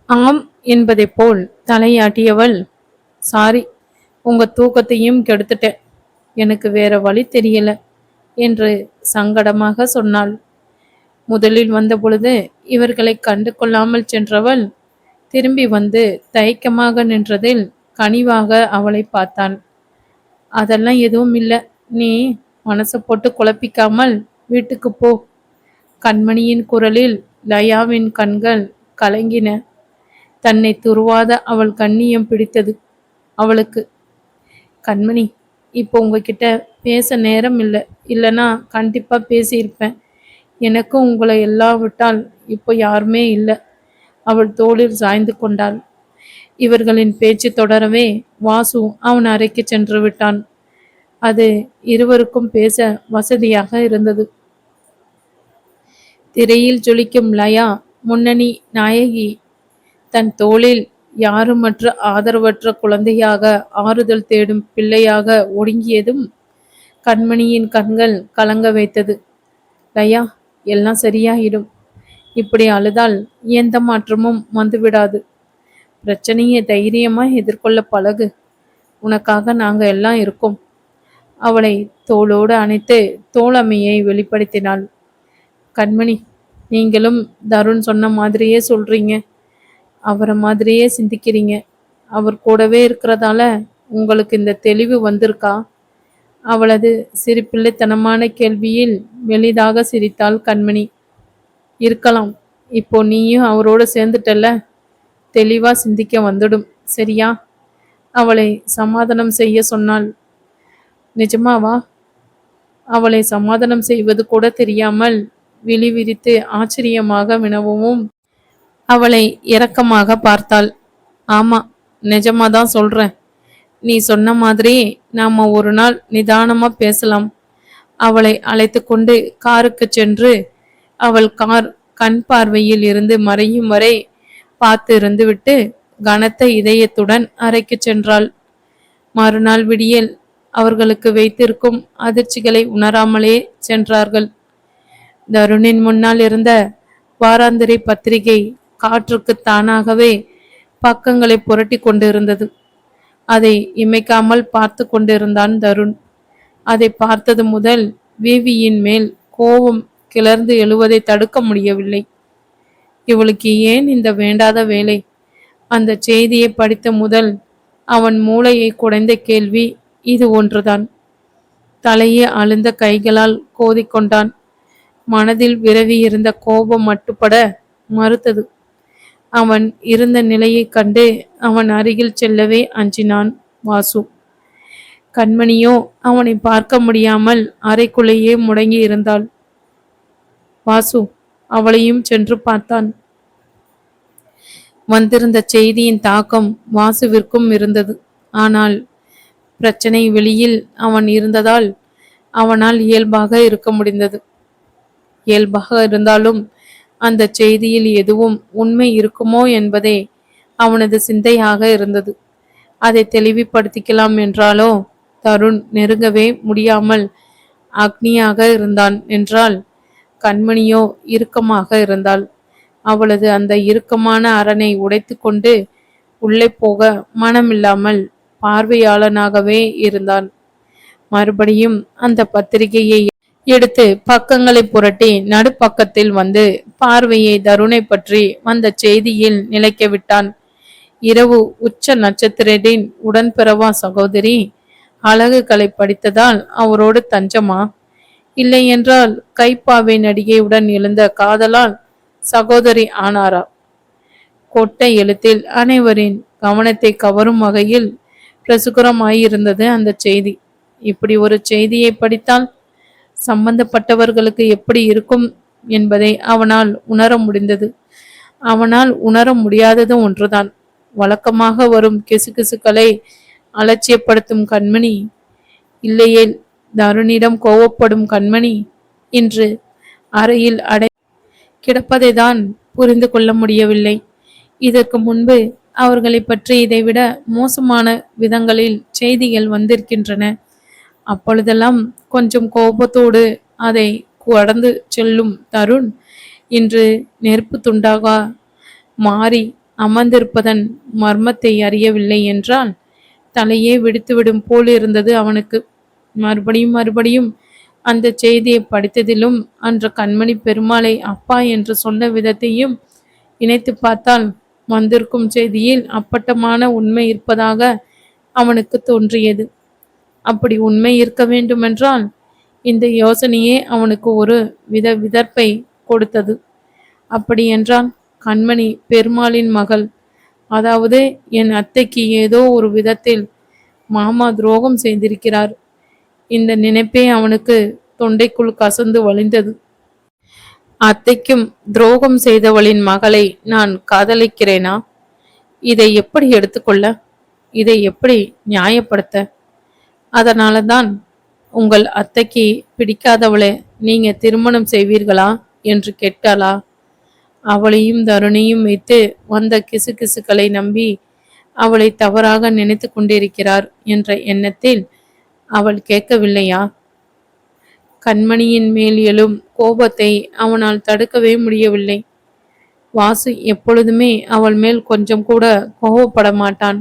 ஆம் என்பதை போல் தலையாட்டியவள், சாரி, உங்க தூக்கத்தையும் கெடுத்துட்டேன், எனக்கு வேற வழி தெரியல என்று சங்கடமாக சொன்னாள். முதலில் வந்த பொழுது இவர்களை கண்டு கொள்ளாமல் சென்றவள் திரும்பி வந்து தயக்கமாக நின்றதில் கனிவாக அவளை பார்த்தான். அதெல்லாம் எதுவும் இல்லை, நீ மனசை போட்டு குழப்பிக்காமல் வீட்டுக்கு போ. கண்மணியின் குரலில் லயாவின் கண்கள் கலங்கின. தன்னை துருவாத அவள் கண்ணியம் பிடித்தது அவளுக்கு. கண்மணி, இப்போ உங்ககிட்ட பேச நேரம் இல்லை, இல்லைன்னா கண்டிப்பா பேசியிருப்பேன். எனக்கும் உங்களை எல்லாம் விட்டால் இப்போ யாருமே இல்லை. அவள் தோளில் சாய்ந்து கொண்டாள். இவர்களின் பேச்சு தொடரவே வாசு அவன் அறைக்கு சென்று விட்டான். அது இருவருக்கும் பேச வசதியாக இருந்தது. திரையில் ஜொலிக்கும் லயா முன்னணி நாயகி தன் தோளில் யாருமற்ற ஆதரவற்ற குழந்தையாக ஆறுதல் தேடும் பிள்ளையாக ஒடுங்கியதும் கண்மணியின் கண்கள் கலங்க வைத்தது. லயா, எல்லாம் சரியாயிடும். இப்படி அழுதால் எந்த மாற்றமும் வந்துவிடாது. பிரச்சனையை தைரியமா எதிர்கொள்ள பழகு. உனக்காக நாங்க எல்லாம் இருக்கோம். அவளை தோளோடு அணைத்து தோழமையை வெளிப்படுத்தினாள். கண்மணி, நீங்களும் தருண் சொன்ன மாதிரியே சொல்றீங்க, அவரை மாதிரியே சிந்திக்கிறீங்க. அவர் கூடவே இருக்கிறதால உங்களுக்கு இந்த தெளிவு வந்திருக்கா? அவளது சிரிப்பிள்ளைத்தனமான கேள்வியில் மெலிதாக சிரித்தாள் கண்மணி. இருக்கலாம். இப்போ நீயும் அவரோட சேர்ந்துட்டல்ல, தெளிவா சிந்திக்க வந்துடும், சரியா? அவளை சமாதானம் செய்ய சொன்னாள். நிஜமாவா? அவளை சமாதானம் செய்வது கூட தெரியாமல் விழி விரித்து ஆச்சரியமாக வினவும் அவளை இரக்கமாக பார்த்தாள். ஆமா, நிஜமாதான் சொல்றேன். நீ சொன்ன மாதிரி நாம ஒரு நாள் நிதானமா பேசலாம். அவளை அழைத்து கொண்டு காருக்கு சென்று அவள் கார் கண் பார்வையில் இருந்து மறையும் வரை பார்த்து இருந்துவிட்டு கனத்த இதயத்துடன் அறைக்கு சென்றாள். மறுநாள் விடியல் அவர்களுக்கு வைத்திருக்கும் அதிர்ச்சிகளை உணராமலே சென்றார்கள். தருணின் முன்னால் இருந்த வாராந்திரி பத்திரிகை காற்றுக்கு தானாகவே பக்கங்களை புரட்டி கொண்டிருந்தது. அதை இமைக்காமல் பார்த்து கொண்டிருந்தான் தருண். அதை பார்த்தது முதல் விவியின் மேல் கோபம் கிளர்ந்து எழுவதை தடுக்க முடியவில்லை. இவளுக்கு ஏன் இந்த வேண்டாத வேலை? அந்த செய்தியை படித்த முதல் அவன் மூளையை குடைந்த கேள்வி இது ஒன்றுதான். தலையை அழுந்த கைகளால் கோதிக்கொண்டான். மனதில் விரவி இருந்த கோபம் மட்டுப்பட மறுத்தது. அவன் இருந்த நிலையை கண்டு அவன் அருகில் செல்லவே அஞ்சினான் வாசு. கண்மணியோ அவனை பார்க்க முடியாமல் அறைக்குள்ளேயே முடங்கி இருந்தாள். வாசு அவளையும் சென்று பார்த்தான். வந்திருந்த செய்தியின் தாக்கம் வாசுவிற்கும் இருந்தது. ஆனால் பிரச்சனை வெளியில் அவன் இருந்ததால் அவனால் இயல்பாக இருக்க முடிந்தது. இயல்பாக இருந்தாலும் அந்த செய்தியில் எதுவும் உண்மை இருக்குமோ என்பதே அவனது சிந்தையாக இருந்தது. அதை தெளிவுபடுத்திக்கலாம் என்றாலோ தருண் நெருங்கவே முடியாமல் அக்னியாக இருந்தான் என்றால் கண்மணியோ இறுக்கமாக இருந்தாள். அவளது அந்த இறுக்கமான அரணை உடைத்து கொண்டு உள்ளே போக மனமில்லாமல் பார்வையாளனாகவே இருந்தான். மறுபடியும் அந்த பத்திரிகையை எடுத்து பக்கங்களை புரட்டி நடுப்பக்கத்தில் வந்து பார்வையை தருணை பற்றி வந்த செய்தியில் நிலைக்க விட்டான். இரவு உச்ச நட்சத்திரத்தின் உடன்பிறவா சகோதரி அழகு கலை படித்ததால் அவரோடு தஞ்சமா? இல்லை என்றால் கைப்பாவை நடிகையுடன் எழுந்த காதலால் சகோதரி ஆனாரா? கொட்டை எழுத்தில் அனைவரின் கவனத்தை கவரும் வகையில் பிரசுரமாயிருந்தது அந்த செய்தி. இப்படி ஒரு செய்தியை படித்தால் சம்பந்தப்பட்டவர்களுக்கு எப்படி இருக்கும் என்பதை அவனால் உணர முடிந்தது. அவனால் உணர முடியாதது ஒன்றுதான். வழக்கமாக வரும் கிசுகிசுக்களை அலட்சியப்படுத்தும் கண்மணி, இல்லையே தருணிடம் கோவப்படும் கண்மணி இன்று அறையில் கிடப்பதை தான் புரிந்து கொள்ள முடியவில்லை. இதற்கு முன்பு அவர்களை பற்றி இதைவிட மோசமான விதங்களில் செய்திகள் வந்திருக்கின்றன. அப்பொழுதெல்லாம் கொஞ்சம் கோபத்தோடு அதை கடந்து செல்லும் தருண் இன்று நெருப்பு துண்டாக மாறி அமர்ந்திருப்பதன் மர்மத்தை அறியவில்லை என்றால் தலையே வெடித்துவிடும் போல் இருந்தது அவனுக்கு. மறுபடியும் மறுபடியும் அந்த செய்தியை படித்ததிலும் அன்று கண்மணி பெருமாளை அப்பா என்று சொன்ன விதத்தையும் இணைத்து பார்த்தால் வந்திருக்கும் செய்தியில் அப்பட்டமான உண்மை இருப்பதாக அவனுக்கு தோன்றியது. அப்படி உண்மை இருக்க வேண்டுமென்றால் இந்த யோசனையே அவனுக்கு ஒரு விதர்ப்பை கொடுத்தது. அப்படியென்றால் கண்மணி பெருமாளின் மகள், அதாவது என் அத்தைக்கு ஏதோ ஒரு விதத்தில் மாமா துரோகம் செய்திருக்கிறார். இந்த நினைப்பே அவனுக்கு தொண்டைக்குள் கசந்து வழிந்தது. அத்தைக்கும் துரோகம் செய்தவளின் மகளை நான் காதலிக்கிறேனா? இதை எப்படி எடுத்துக்கொள்ள? இதை எப்படி நியாயப்படுத்த? அதனால தான் உங்கள் அத்தைக்கு பிடிக்காதவளை நீங்க திருமணம் செய்வீர்களா என்று கேட்டாளா? அவளையும் தருணையும் வைத்து வந்த கிசுகிசுக்களை நம்பி அவளை தவறாக நினைத்து கொண்டிருக்கிறார் என்ற எண்ணத்தில் அவள் கேட்கவில்லையா? கண்மணியின் மேல் எழும் கோபத்தை அவனால் தடுக்கவே முடியவில்லை. வாசு எப்பொழுதுமே அவள் மேல் கொஞ்சம் கூட கோபப்பட மாட்டான்.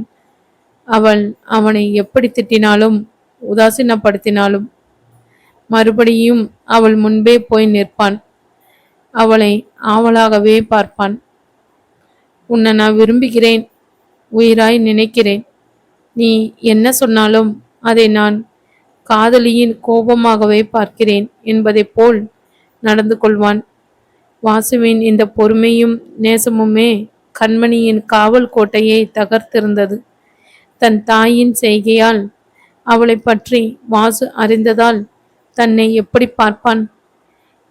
அவள் அவனை எப்படி திட்டினாலும் உதாசீனப்படுத்தினாலும் மறுபடியும் அவள் முன்பே போய் நிற்பான். அவளை ஆவலாகவே பார்ப்பான். உன்னை நான் விரும்புகிறேன், உயிராய் நினைக்கிறேன். நீ என்ன சொன்னாலும் அதை நான் காதலியின் கோபமாகவே பார்க்கிறேன் என்பதை போல் நடந்து கொள்வான். வாசுவின் இந்த பொறுமையும் நேசமுமே கண்மணியின் காவல் கோட்டையை தகர்த்திருந்தது. தன் தாயின் செய்கையால் அவளை பற்றி வாசு அறிந்ததால் தன்னை எப்படி பார்ப்பான்?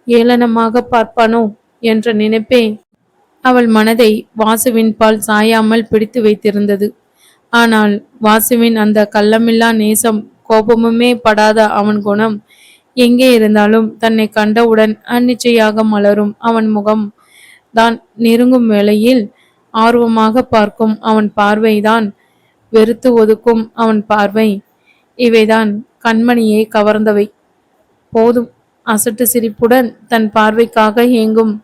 ஏளனமாக பார்ப்பானோ என்ற நினைப்பே அவள் மனதை வாசுவின் பால் சாயாமல் பிடித்து வைத்திருந்தது. ஆனால் வாசுவின் அந்த கள்ளமில்லா நேசம், கோபமுமே படாத அவன் குணம் எங்கே இருந்தாலும் தன்னை கண்டவுடன் அந்நிச்சையாக மலரும் அவன் முகம் தான், நெருங்கும் வேளையில் ஆர்வமாக பார்க்கும் அவன் பார்வைதான், வெறுத்து ஒதுக்கும் அவன் பார்வை, இவைதான் கண்மணியை கவர்ந்தவை. போதும், அசட்டு சிரிப்புடன் தன் பார்வைக்காக எங்கும்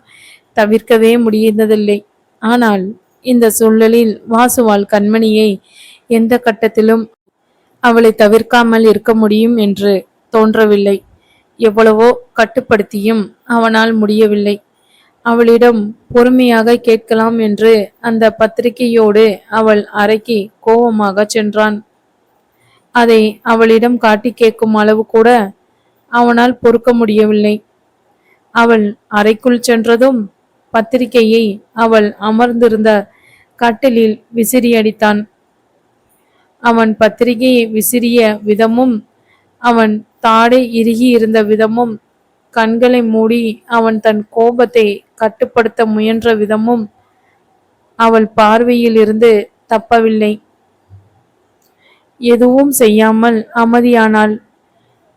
தவிர்க்கவே முடிந்ததில்லை. ஆனால் இந்த சூழலில் வாசுவால் கண்மணியை எந்த கட்டத்திலும் அவளை தவிர்க்காமல் இருக்க முடியும் என்று தோன்றவில்லை. எவ்வளவோ கட்டுப்படுத்தியும் அவனால் முடியவில்லை. அவளிடம் பொறுமையாக கேட்கலாம் என்று அந்த பத்திரிகையோடு அவள் அறைக்கு கோபமாக சென்றான். அதை அவளிடம் காட்டி கேட்கும் அளவு கூட அவனால் பொறுக்க முடியவில்லை. அவள் அறைக்குள் சென்றதும் பத்திரிகையை அவள் அமர்ந்திருந்த கட்டிலில் விசிறியடித்தான். அவன் பத்திரிகையை விசிறிய விதமும், அவன் தாடை இறுகி இருந்த விதமும், கண்களை மூடி அவன் தன் கோபத்தை கட்டுப்படுத்த முயன்ற விதமும் அவள் பார்வையில் இருந்து தப்பவில்லை. எதுவும் செய்யாமல் அமைதியானாள்.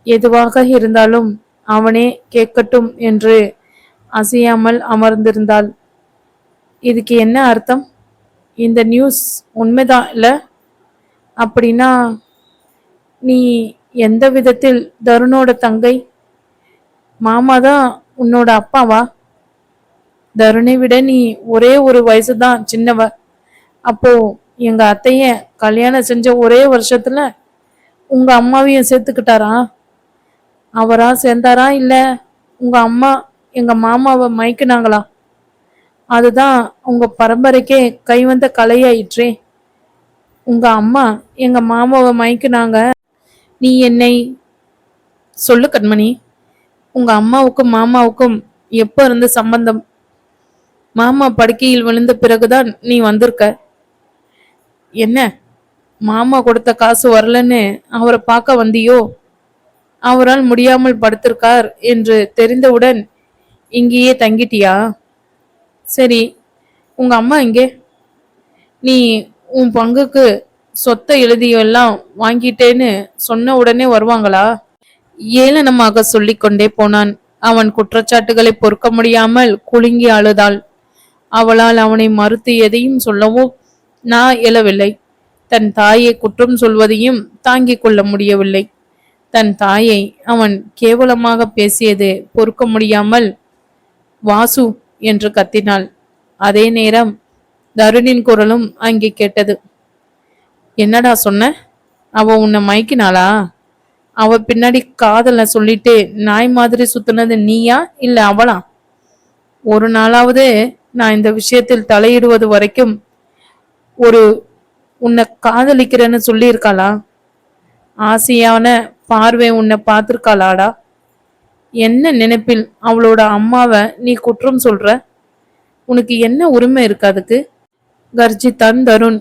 எதுவாக இருந்தாலும் அவனே கேட்கட்டும் என்று அசையாமல் அமர்ந்திருந்தாள். இதுக்கு என்ன அர்த்தம்? இந்த நியூஸ் உண்மைதான் இல்ல? அப்படின்னா நீ எந்த விதத்தில் தருணோட தங்கை? மாமாதான் உன்னோட அப்பாவா? தருணை விட நீ ஒரே ஒரு வயசுதான் சின்னவ. அப்போ எங்க அத்தைய கல்யாணம் செஞ்ச ஒரே வருஷத்துல உங்க அம்மாவையும் சேர்த்துக்கிட்டாரா? அவரா சேர்ந்தாரா இல்ல உங்க அம்மா எங்க மாமாவை மயக்கினாங்களா? அதுதான் உங்க பரம்பரைக்கே கைவந்த கலையாயிற்றே. உங்க அம்மா எங்க மாமாவை மயக்கினாங்க. நீ என்னை சொல்லு கண்மணி. உங்க அம்மாவுக்கும் மாமாவுக்கும் எப்ப இருந்து சம்பந்தம்? மாமா படுக்கையில் விழுந்த பிறகுதான் நீ வந்திருக்க. என்ன, மாமா கொடுத்த காசு வரலன்னு அவரை பார்க்க வந்தியோ? அவரால் முடியாமல் படுத்திருக்கார் என்று தெரிந்தவுடன் இங்கேயே தங்கிட்டியா? சரி, உங்க அம்மா எங்கே? நீ உன் பங்குக்கு சொத்தை எழுதியெல்லாம் வாங்கிட்டேன்னு சொன்ன உடனே வருவாங்களா? ஏளனமாக சொல்லிக்கொண்டே போனான். அவன் குற்றச்சாட்டுகளை பொறுக்க முடியாமல் குலுங்கி அழுதாள். அவளால் அவனை மறுத்து எதையும் சொல்லவும் நான் இயலவில்லை. தன் தாயை குற்றம் சொல்வதையும் தாங்கிக் கொள்ள முடியவில்லை. தன் தாயை அவன் கேவலமாக பேசியது பொறுக்க முடியாமல் வாசு என்று கத்தினாள். அதே நேரம் தருணின் குரலும் அங்கே கேட்டது. என்னடா சொன்ன? அவ உன்னை மயக்கினாளா? அவ பின்னாடி காதல சொல்லிட்டு நாய் மாதிரி சுத்துனது நீயா இல்ல அவளா? ஒரு நாளாவது நான் இந்த விஷயத்தில் தலையிடுவது வரைக்கும் ஒரு உன்னை காதலிக்கிறேன்னு சொல்லியிருக்காளா? ஆசையான பார்வை உன்னை பார்த்திருக்காளாடா? என்ன நினைப்பில் அவளோட அம்மாவை நீ குற்றம் சொல்ற? உனக்கு என்ன உரிமை இருக்கு அதுக்கு? கர்ஜித்தான் தருண்.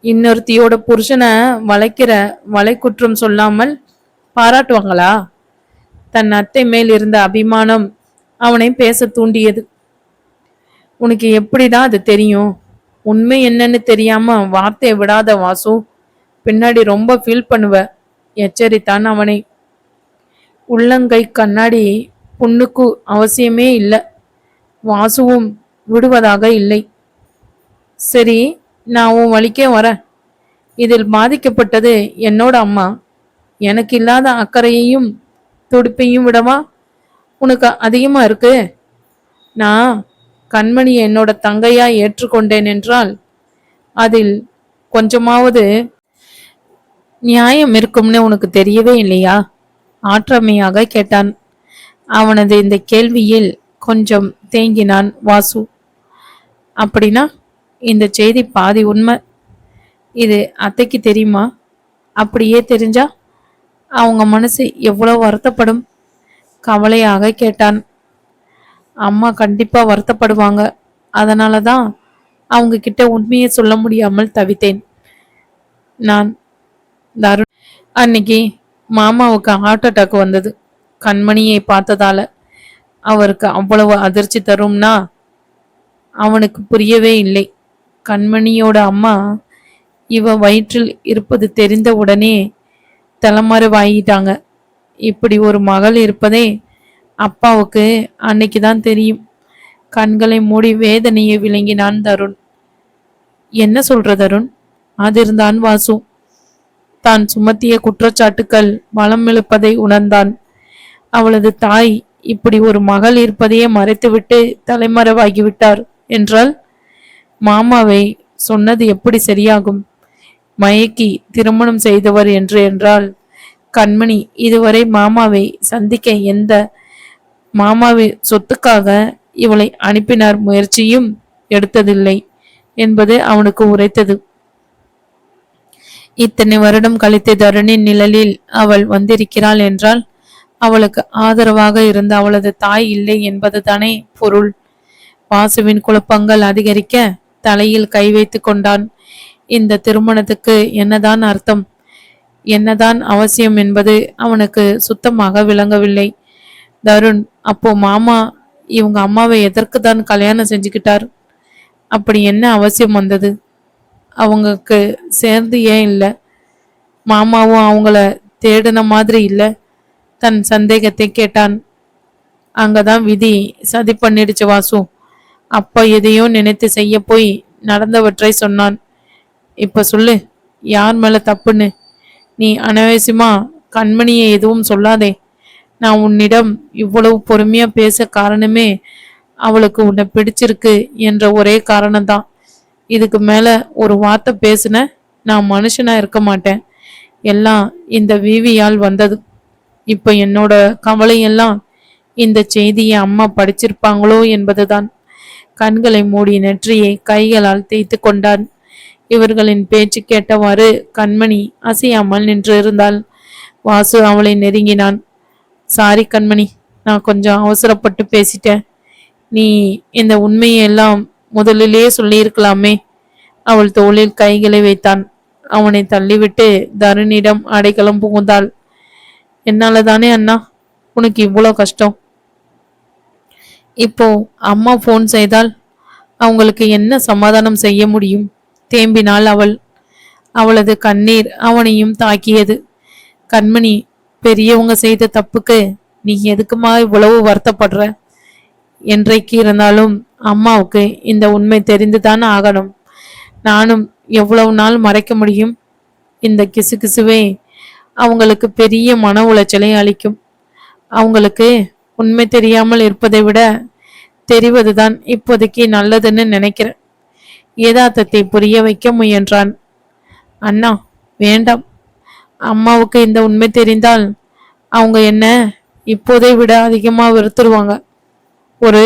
இன்னொருத்தியோட புருஷனை வளைக்கிற வலை குற்றம் சொல்லாமல் பாராட்டுவாங்களா? தன் அத்தை மேல் இருந்த அபிமானம் அவனை பேச தூண்டியது. உனக்கு எப்படிதான் அது தெரியும்? உண்மை என்னன்னு தெரியாம வார்த்தையை விடாத வாசு, பின்னாடி ரொம்ப ஃபீல் பண்ணுவ, எச்சரித்தான் அவனை. உள்ளங்கை கண்ணாடி புண்ணுக்கு அவசியமே இல்லை. வாசுவும் விடுவதாக இல்லை. சரி, நான் உன் வழிக்கே வரேன். இதில் பாதிக்கப்பட்டது என்னோட அம்மா. எனக்கு இல்லாத அக்கறையையும் துடிப்பையும் விடவா உனக்கு அதிகமா இருக்கு? நான் கண்மணியை என்னோட தங்கையா ஏற்றுக்கொண்டேன் என்றால் அதில் கொஞ்சமாவது நியாயம் இருக்கும்னு உனக்கு தெரியவே இல்லையா? ஆற்றமையாக கேட்டான். அவனது இந்த கேள்வியில் கொஞ்சம் தேங்கினான் வாசு. அப்படின்னா இந்த செய்தி பாதி உண்மை. இது அத்தைக்கு தெரியுமா? அப்படியே தெரிஞ்சா அவங்க மனசு எவ்வளவு வருத்தப்படும்? கவலையாக கேட்டான். அம்மா கண்டிப்பா வருத்தப்படுவாங்க. அதனாலதான் அவங்க கிட்ட உண்மையை சொல்ல முடியாமல் தவித்தேன். நான் தருண், அன்னைக்கு மாமாவுக்கு ஹார்ட் அட்டாக் வந்தது. கண்மணியை பார்த்ததால அவருக்கு அவ்வளவு அதிர்ச்சி தரும்னா அவனுக்கு புரியவே இல்லை. கண்மணியோட அம்மா இவ வயிற்றில் இருப்பது தெரிந்த உடனே தலைமறைவாயிட்டாங்க. இப்படி ஒரு மகள் இருப்பதே அப்பாவுக்கு அன்னைக்குதான் தெரியும். கண்களை மூடி வேதனையை விளங்கினான் தருண். என்ன சொல்ற தருண்? அதிர்ந்தான் வாசு. தான் சுமத்திய குற்றச்சாட்டுக்கள் பலம் இழுப்பதை உணர்ந்தான். அவளது தாய் இப்படி ஒரு மகள் இருப்பதையே மறைத்துவிட்டு தலைமறைவாகிவிட்டார் என்றால் மாமாவை சொன்னது எப்படி சரியாகும்? மயக்கி திருமணம் செய்தவர் என்றால் கண்மணி இதுவரை மாமாவை சந்திக்க எந்த மாமாவின் சொத்துக்காக இவளை அனுப்பினார் முயற்சியும் எடுத்ததில்லை என்பது அவனுக்கு உரைத்தது. இத்தனை வருடம் கழித்து தருணின் நிழலில் அவள் வந்திருக்கிறாள் என்றால் அவளுக்கு ஆதரவாக இருந்த அவளது தாய் இல்லை என்பதுதானே பொருள். வாசுவின் குழப்பங்கள் அதிகரிக்க தலையில் கை வைத்து கொண்டான். இந்த திருமணத்துக்கு என்னதான் அர்த்தம், என்னதான் அவசியம் என்பது அவனுக்கு சுத்தமாக விளங்கவில்லை. தருண், அப்போ மாமா இவங்க அம்மாவை எதற்கு தான் கல்யாணம் செஞ்சுக்கிட்டார்? அப்படி என்ன அவசியம் வந்தது? அவங்களுக்கு சேர்ந்து ஏன் இல்லை? மாமாவும் அவங்கள தேடின மாதிரி இல்லை. தன் சந்தேகத்தை கேட்டான். அங்கதான் விதி சதி பண்ணிடுச்சு வாசு. அப்பா எதையோ நினைத்து செய்ய போய் நடந்தவற்றை சொன்னான். இப்ப சொல்லு, யார் மேல தப்புன்னு? நீ அனாவசியமா கண்மணியை எதுவும் சொல்லாதே. நான் உன்னிடம் இவ்வளவு பொறுமையா பேச காரணமே அவளுக்கு உன்னை பிடிச்சிருக்கு என்ற ஒரே காரணம்தான். இதுக்கு மேல ஒரு வார்த்தை பேசுன நான் மனுஷனா இருக்க மாட்டேன். எல்லாம் இந்த வீவியால் வந்தது. இப்ப என்னோட கவலையெல்லாம் இந்த செய்தியை அம்மா படிச்சிருப்பாங்களோ என்பதுதான். கண்களை மூடி நெற்றியை கைகளால் தேய்த்து கொண்டான். இவர்களின் பேச்சு கேட்டவாறு கண்மணி அசையாமல் நின்று இருந்தாள். வாசு அவளை நெருங்கினான். சாரி கண்மணி, நான் கொஞ்சம் அவசரப்பட்டு பேசிட்டேன். நீ இந்த உண்மையெல்லாம் முதலிலே சொல்லியிருக்கலாமே. அவள் தோளில் கைகளை வைத்தான். அவனை தள்ளிவிட்டு தருணிடம் அடைக்கலம் புகுந்தாள். என்னால தானே அண்ணா உனக்கு இவ்வளோ கஷ்டம். இப்போ அம்மா போன் செய்தால் அவங்களுக்கு என்ன சமாதானம் செய்ய முடியும்? தேம்பினாள் அவள். அவளது கண்ணீர் அவனையும் தாக்கியது. கண்மணி, பெரியவங்க செய்த தப்புக்கு நீ எதுக்குமா இவ்வளவு வருத்தப்படுற? என்றைக்கு இருந்தாலும் அம்மாவுக்கு இந்த உண்மை தெரிந்துதான் ஆகணும். நானும் எவ்வளவு நாள் மறைக்க முடியும்? இந்த கிசுகிசுவே அவங்களுக்கு பெரிய மன உளைச்சலை அளிக்கும். அவங்களுக்கு உண்மை தெரியாமல் இருப்பதை விட தெரிவதுதான் இப்போதைக்கு நல்லதுன்னு நினைக்கிறேன். யதார்த்தத்தை புரிய வைக்க முயன்றான். அண்ணா, வேண்டாம். அம்மாவுக்கு இந்த உண்மை தெரிந்தால் அவங்க என்ன இப்போதை விட அதிகமா வெறுத்துருவாங்க. ஒரு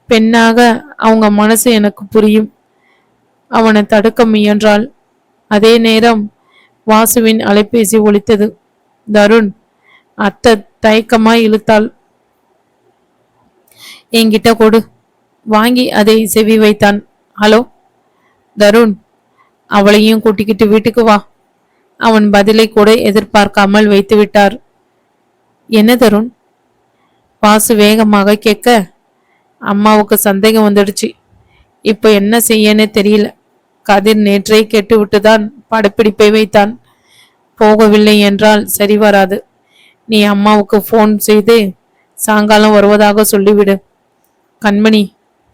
பெண்ணாக அவங்க மனசு எனக்கு புரியும். அவனை தடுக்க முயன்றாள். அதே நேரம் வாசுவின் அலைபேசி ஒலித்தது. தருண். அத்தை தயக்கமாய் இழுத்தாள். என்கிட்ட கொடு. வாங்கி அதை செவி வைத்தான். ஹலோ தருண், அவளையும் கூட்டிக்கிட்டு வீட்டுக்கு வா. அவன் பதிலை கூட எதிர்பார்க்காமல் வைத்து விட்டார். என்ன தருண்? வாசு வேகமாக கேட்க, அம்மாவுக்கு சந்தேகம் வந்துடுச்சு. இப்போ என்ன செய்யன்னு தெரியல. கதிர் நேற்றே கேட்டு விட்டுதான் படப்பிடிப்பை வைத்தான். போகவில்லை என்றால் சரி வராது. நீ அம்மாவுக்கு ஃபோன் செய்து சாயங்காலம் வருவதாக சொல்லிவிடு. கண்மணி,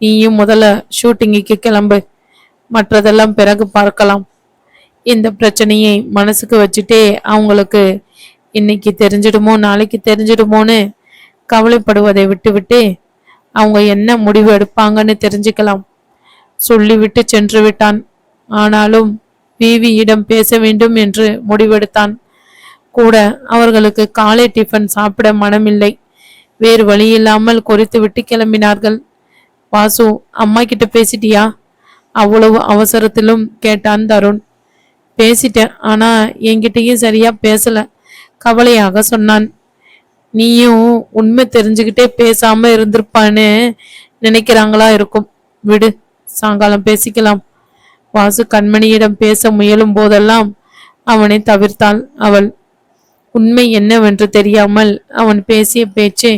நீயும் முதல்ல ஷூட்டிங்குக்கு கிளம்பு. மற்றதெல்லாம் பிறகு பார்க்கலாம். இந்த பிரச்சனையை மனசுக்கு வச்சுட்டே அவங்களுக்கு இன்னைக்கு தெரிஞ்சிடுமோ நாளைக்கு தெரிஞ்சிடுமோன்னு கவலைப்படுவதை விட்டுவிட்டு அவங்க என்ன முடிவு எடுப்பாங்கன்னு தெரிஞ்சுக்கலாம். சொல்லிவிட்டு சென்று விட்டான். ஆனாலும் விவியிடம் பேச வேண்டும் என்று முடிவெடுத்தான். கூட அவர்களுக்கு காலை டிஃபன் சாப்பிட மனமில்லை. வேறு வழியில்லாமல் குறித்து விட்டு கிளம்பினார்கள். வாசு, அம்மா கிட்ட பேசிட்டியா? அவ்வளவு அவசரத்திலும் கேட்டான் தருண். பேசிட்டேன், ஆனா என்கிட்டயும் சரியா பேசல, கவலையாக சொன்னான். நீயும் உண்மை தெரிஞ்சுக்கிட்டே பேசாம இருந்திருப்பான்னு நினைக்கிறாங்களா இருக்கும். விடு, சாயங்காலம் பேசிக்கலாம். வாசு கண்மணியிடம் பேச முயலும் போதெல்லாம் அவனை தவிர்த்தாள் அவள். உண்மை என்னவென்று தெரியாமல் அவன் பேசிய பேச்சு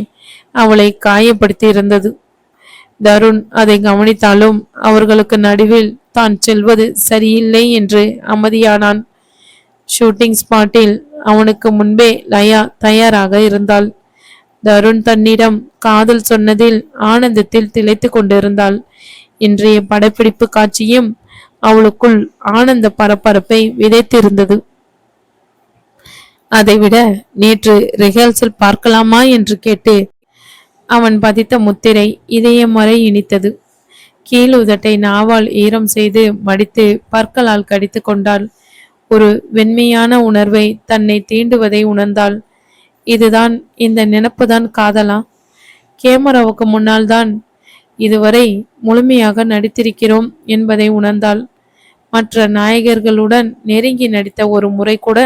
அவளை காயப்படுத்தி இருந்தது. தருண் அதை கவனித்தாலும் அவர்களுக்கு நடுவில் தான் செல்வது சரியில்லை என்று அமைதியானான். ஷூட்டிங் ஸ்பாட்டில் அவனுக்கு முன்பே லயா தயாராக இருந்தாள். தருண் தன்னிடம் காதல் சொன்னதில் ஆனந்தத்தில் திளைத்து கொண்டிருந்தாள். இன்றைய படப்பிடிப்பு காட்சியும் அவளுக்குள் ஆனந்த பரபரப்பை விதைத்திருந்தது. அதைவிட நேற்று ரிஹர்சல் பார்க்கலாமா என்று கேட்டு அவன் பதித்த முத்திரை இதயம் வரை இனித்தது. கீழ் உதட்டை நாவால் ஈரம் செய்து மடித்து பற்களால் கடித்து கொண்டாள். ஒரு வெண்மையான உணர்வை தன்னை தீண்டுவதை உணர்ந்தாள். இதுதான், இந்த நினைப்புதான் காதலா? கேமராவுக்கு முன்னால் தான் இதுவரை முழுமையாக நடித்திருக்கிறோம் என்பதை உணர்ந்தாள். மற்ற நாயகர்களுடன் நெருங்கி நடித்த ஒரு முறை கூட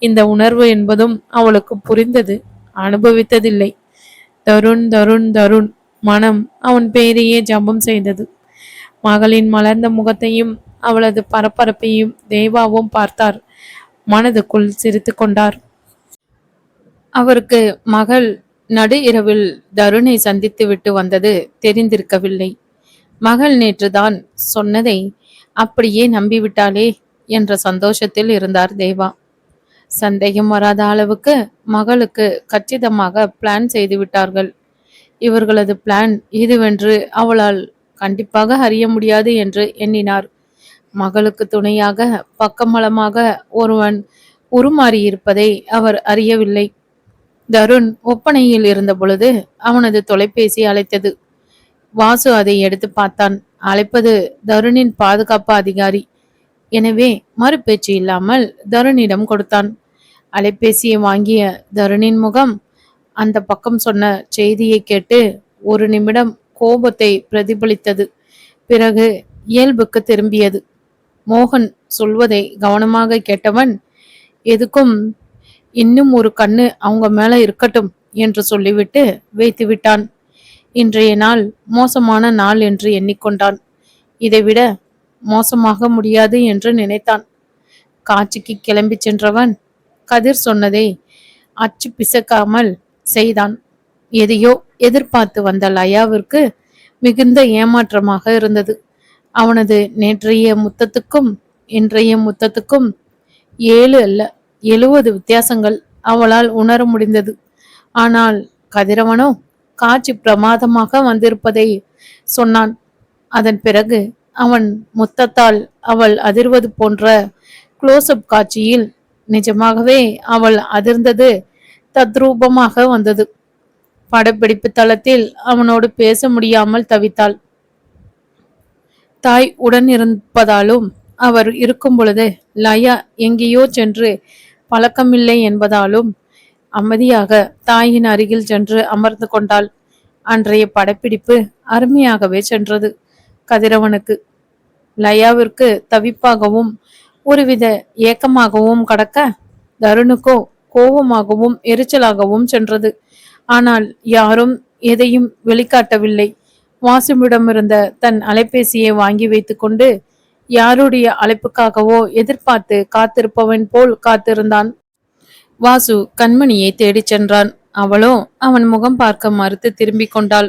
இந்த உணர்வு என்பதும் அவளுக்கு புரிந்தது, அனுபவித்ததில்லை. தருண் தருண் தருண். மனம் அவன் பெயரையே ஜபம் செய்தது. மகளின் மலர்ந்த முகத்தையும் அவளது பரபரப்பையும் தேவாவும் பார்த்தார். மனதுக்குள் சிரித்து கொண்டார். அவருக்கு மகள் நடு இரவில் தருணை சந்தித்து விட்டு வந்தது தெரிந்திருக்கவில்லை. மகள் நேற்றுதான் சொன்னதை அப்படியே நம்பிவிட்டாளே என்ற சந்தோஷத்தில் இருந்தார் தேவா. சந்தேகம் வராத அளவுக்கு மகளுக்கு கச்சிதமாக பிளான் செய்து விட்டார்கள். இவர்களது பிளான் இதுவென்று அவளால் கண்டிப்பாக அறிய முடியாது என்று எண்ணினார். மகளுக்கு துணையாக பக்கமளமாக ஒருவன் உருமாறியிருப்பதை அவர் அறியவில்லை. தருண் ஒப்பனையில் இருந்த பொழுது அவனது தொலைபேசி அழைத்தது. வாசு அதை எடுத்து பார்த்தான். அழைப்பது தருணின் பாதுகாப்பு அதிகாரி. எனவே மறுபேச்சு இல்லாமல் தருணிடம் கொடுத்தான். அலைபேசியை வாங்கிய தருணின் முகம் அந்த பக்கம் சொன்ன செய்தியை கேட்டு ஒரு நிமிடம் கோபத்தை பிரதிபலித்தது. பிறகு இயல்புக்கு திரும்பியது. மோகன் சொல்வதை கவனமாக கேட்டவன், எதுக்கும் இன்னும் ஒரு கண்ணு அவங்க மேல இருக்கட்டும் என்று சொல்லிவிட்டு வைத்து விட்டான். இன்றைய நாள் மோசமான நாள் என்று எண்ணிக்கொண்டான். இதைவிட மோசமாக முடியாது என்று நினைத்தான். காட்சிக்கு கிளம்பி சென்றவன் கதிர் சொன்னதை அச்சு பிசக்காமல் செய்தான். எதையோ எதிர்பார்த்து வந்த லயாவிற்கு மிகுந்த ஏமாற்றமாக இருந்தது. அவனது நேற்றைய முத்தத்துக்கும் இன்றைய முத்தத்துக்கும் 7 அல்ல 70 வித்தியாசங்கள் அவளால் உணர முடிந்தது. ஆனால் கதிரவனோ காட்சி பிரமாதமாக வந்திருப்பதை சொன்னான். அதன் பிறகு அவன் முத்தத்தால் அவள் அதிர்வது போன்ற க்ளோஸ்அப் காட்சியில் நிஜமாகவே அவள் அதிர்ந்தது தத்ரூபமாக வந்தது. படப்பிடிப்பு தளத்தில் அவனோடு பேச முடியாமல் தவித்தாள். தாய் உடன் இருப்பதாலும் அவர் இருக்கும் பொழுது லயா எங்கேயோ சென்று பழக்கமில்லை என்பதாலும் அமைதியாக தாயின் அருகில் சென்று அமர்ந்து கொண்டாள். அன்றைய படப்பிடிப்பு அருமையாகவே சென்றது. கதிரவனுக்கு லயாவிற்கு தவிப்பாகவும் ஒருவித ஏக்கமாகவும் கடக்க, தருணுக்கோ கோபமாகவும் எரிச்சலாகவும் சென்றது. ஆனால் யாரும் எதையும் வெளிக்காட்டவில்லை. வாசுவிடமிருந்த தன் அலைபேசியை வாங்கி வைத்துக்கொண்டு யாருடைய அழைப்புக்காகவோ எதிர்பார்த்து காத்திருப்பவன் போல் காத்திருந்தான். வாசு கண்மணியை தேடிச் சென்றான். அவளோ அவன் முகம் பார்க்க மறுத்து திரும்பிக் கொண்டாள்.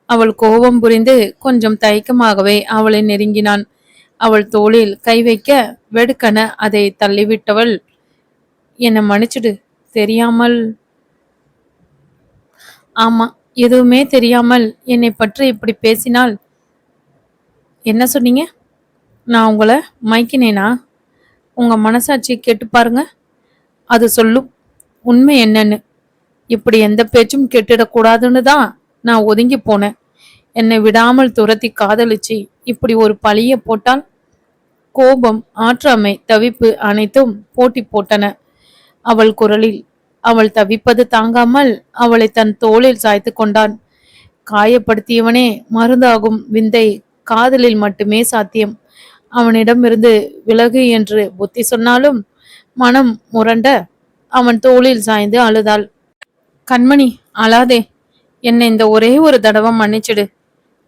அவள் கோபம் புரிந்து கொஞ்சம் தயக்கமாகவே அவளை நெருங்கினான். அவள் தோளில் கை வைக்க வெடுக்கென அதை தள்ளிவிட்டவள், என்னை மன்னிச்சிடு, தெரியாமல். ஆமா, எதுவுமே தெரியாமல் என்னை பற்றி இப்படி பேசினால். என்ன சொன்னீங்க? நான் உங்களை மயக்கினேனா? உங்க மனசாட்சி கேட்டு பாருங்க, அது சொல்லும் உண்மை என்னன்னு. இப்படி எந்த பேச்சும் கெட்டிடக்கூடாதுன்னு தான் நான் ஒதுங்கி போனேன். என்னை விடாமல் துரத்தி காதலிச்சு இப்படி ஒரு பழிய போட்டால். கோபம், ஆற்றாமை, தவிப்பு அனைத்தும் போட்டி போட்டன அவள் குரலில். அவள் தவிப்பது தாங்காமல் அவளை தன் தோளில் சாய்த்து கொண்டான். காயப்படுத்தியவனே மருந்தாகும் விந்தை காதலில் மட்டுமே சாத்தியம். அவனிடமிருந்து விலகு என்று புத்தி சொன்னாலும் மனம் முரண்ட அவன் தோளில் சாய்ந்து அழுதாள். கண்மணி, அழாதே. என்னை இந்த ஒரே ஒரு தடவை மன்னிச்சிடு.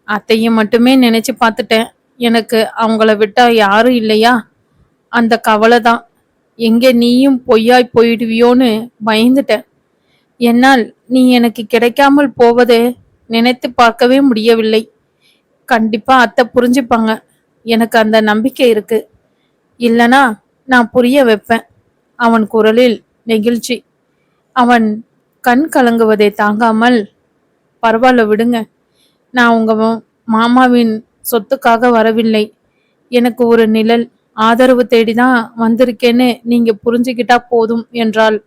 அத்தையும் மட்டுமே நினைச்சு பார்த்துட்டேன். எனக்கு அவங்கள விட்டா யாரும் இல்லையா, அந்த கவலை தான். எங்கே நீயும் பொய்யாய் போயிடுவியோன்னு பயந்துட்டேன். என்னால் நீ எனக்கு கிடைக்காமல் போவதை நினைத்து பார்க்கவே முடியவில்லை. கண்டிப்பா அத்தை புரிஞ்சுப்பாங்க, எனக்கு அந்த நம்பிக்கை இருக்கு. இல்லனா நான் புரிய வைப்பேன். அவன் குரலில் நெகிழ்ச்சி. அவன் கண் கலங்குவதை தாங்காமல், பரவாயில்ல விடுங்க, நான் உங்க மாமாவின் சொத்துக்காக வரவில்லை. எனக்கு ஒரு நிழல் ஆதரவு தேடிதான் வந்திருக்கேன்னு நீங்க புரிஞ்சுக்கிட்டா போதும் என்றாள்.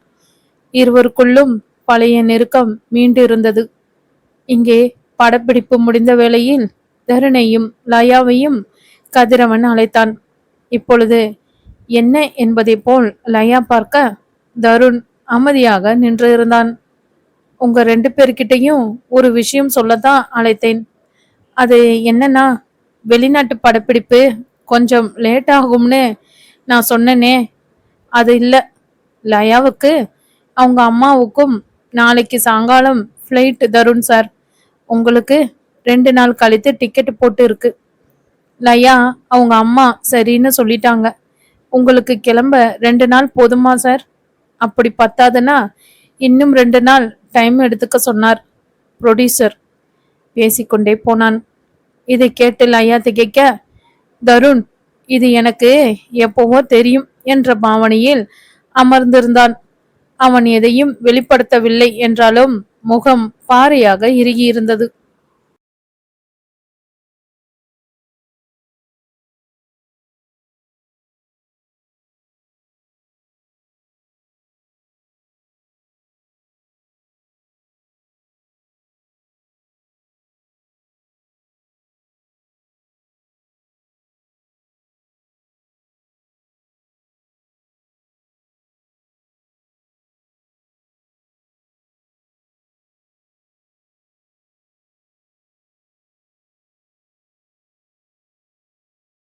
இருவருக்குள்ளும் பழைய நெருக்கம் மீண்டு இருந்தது. இங்கே படப்பிடிப்பு முடிந்த வேளையில் தருணையும் லயாவையும் கதிரவன் அழைத்தான். இப்பொழுது என்ன என்பதை போல் லயா பார்க்க, தருண் அமைதியாக நின்று இருந்தான். உங்க 2 பேர்கிட்டையும் ஒரு விஷயம் சொல்லத்தான் அழைத்தேன். அது என்னன்னா, வெளிநாட்டு படப்பிடிப்பு கொஞ்சம் லேட் ஆகும்னு நான் சொன்னனே, அது இல்லை. லயாவுக்கு அவங்க அம்மாவுக்கும் நாளைக்கு சாயங்காலம் ஃப்ளைட் தருண் சார். உங்களுக்கு 2 நாள் கழித்து டிக்கெட் போட்டு இருக்கு. லயா அவங்க அம்மா சரின்னு சொல்லிட்டாங்க. உங்களுக்கு கிளம்ப 2 நாள் போதுமா சார்? அப்படி பத்தாதுன்னா இன்னும் 2 நாள் டைம் எடுத்துக்க சொன்னார் ப்ரொடியூசர். பேசிக்கொண்டே போனான். இதை கேட்டு லயா திகைக்க, தருண் இது எனக்கு எப்பவோ தெரியும் என்ற பாவனையில் அமர்ந்திருந்தான். அவன் எதையும் வெளிப்படுத்தவில்லை என்றாலும் முகம் பாறையாக இறுகியிருந்தது.